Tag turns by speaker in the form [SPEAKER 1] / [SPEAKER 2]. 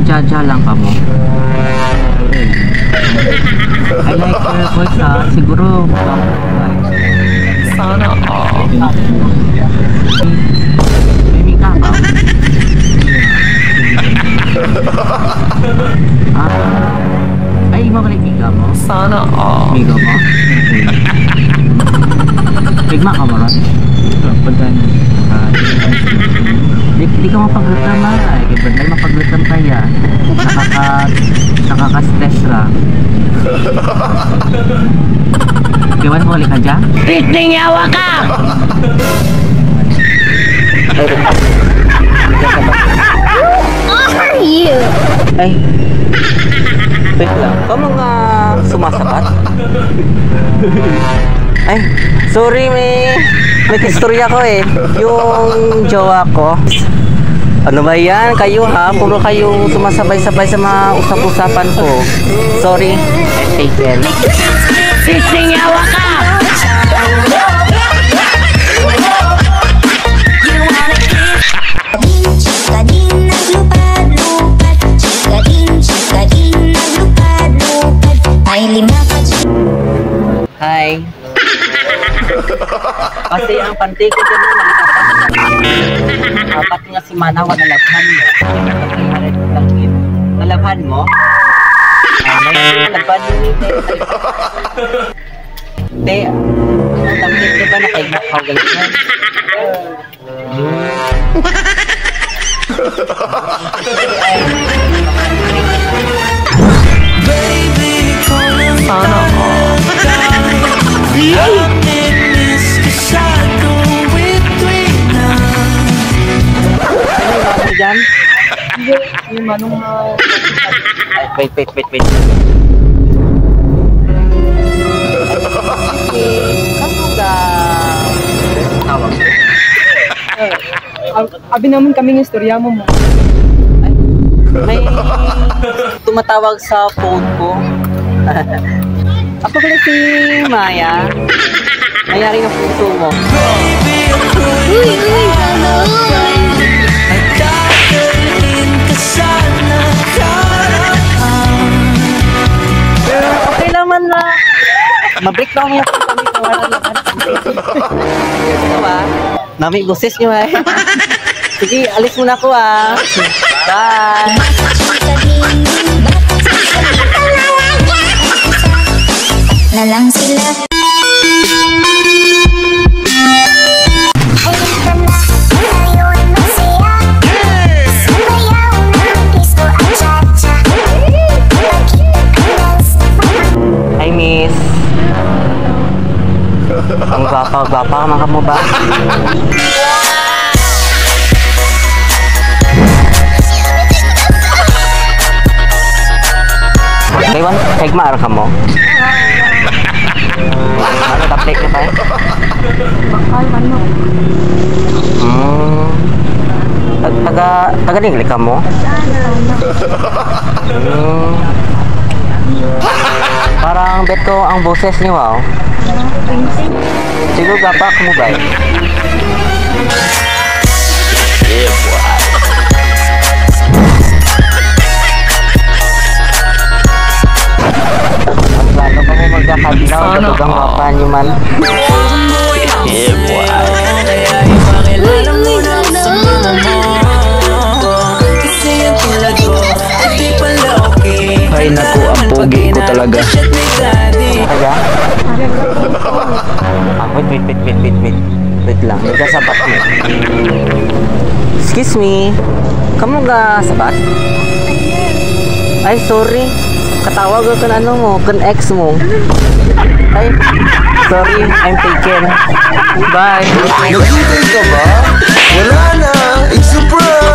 [SPEAKER 1] jaja lang ka mo. I like your voice ha. Siguro
[SPEAKER 2] sana all.
[SPEAKER 1] May ka ba? Ay, mo ka nagkiga mo?
[SPEAKER 2] Sana all.
[SPEAKER 1] Migo mo? Bigma ka mo ron? Pagdan. Di ka mapaglutam ha. Ibang mapaglutam kaya. Nakaka-stress ra. Kiwan mo ulit ka dyan?
[SPEAKER 2] Pitning yawa ka!
[SPEAKER 3] Are you?
[SPEAKER 1] Ay. Wait lang. Kamu nga sumasabat? Ay, sorry may istorya ko eh. Yung jowa ko. Ano ba yan? Kayo ha? Puro kayong sumasabay-sabay sa mga usap-usapan ko. Sorry. Take care.
[SPEAKER 2] Pitning yawa ka!
[SPEAKER 1] Hi. Kasi ang panty ko dyan pati nga si Manawa nalabhan mo. Nalabhan mo? Nalabhan mo nito. Hindi. Ang tamit ko ba nakaignak ka galit
[SPEAKER 2] Sana all.
[SPEAKER 1] dyan?
[SPEAKER 2] Hindi, yung manong
[SPEAKER 1] Wait. Kamu ga tawag mo?
[SPEAKER 2] abi naman kaming istorya mo mo.
[SPEAKER 1] Ay, may tumatawag sa phone ko. Ako pala si Maya. Mayari ng puso mo.
[SPEAKER 3] Uy, hello.
[SPEAKER 1] Pero okay naman na. Mabreak lang yung kami na wala naman. Ito ba? Nami boses nyo eh. Sige, alis muna ako ah. Bye!
[SPEAKER 3] Na lang sila.
[SPEAKER 1] Hi, miss. Ang gwapa ka mga mo ba? Taiwan, kagmar ka mo? Ano, taplik na tayo?
[SPEAKER 2] Bakal, ano?
[SPEAKER 1] Taga-ningli ka mo? Parang beto ang boses niyo, wow. Siguro gapak mo ba? Yeah, boy. Ang plano pa mo magkakadlaw sa tugang mapa niyo man. Yeah, boy.
[SPEAKER 4] Ay naku, ang pogi ko talaga.
[SPEAKER 1] Talaga? Wait lang, nagkasabat mo. Excuse me, kamu ga sabat? Ay, sorry. Katawag ko kan ano mo, kan ex mo. Ay, sorry, I'm taken. Bye.
[SPEAKER 4] Nag-ibig ka ba? Wala na, it's a prank!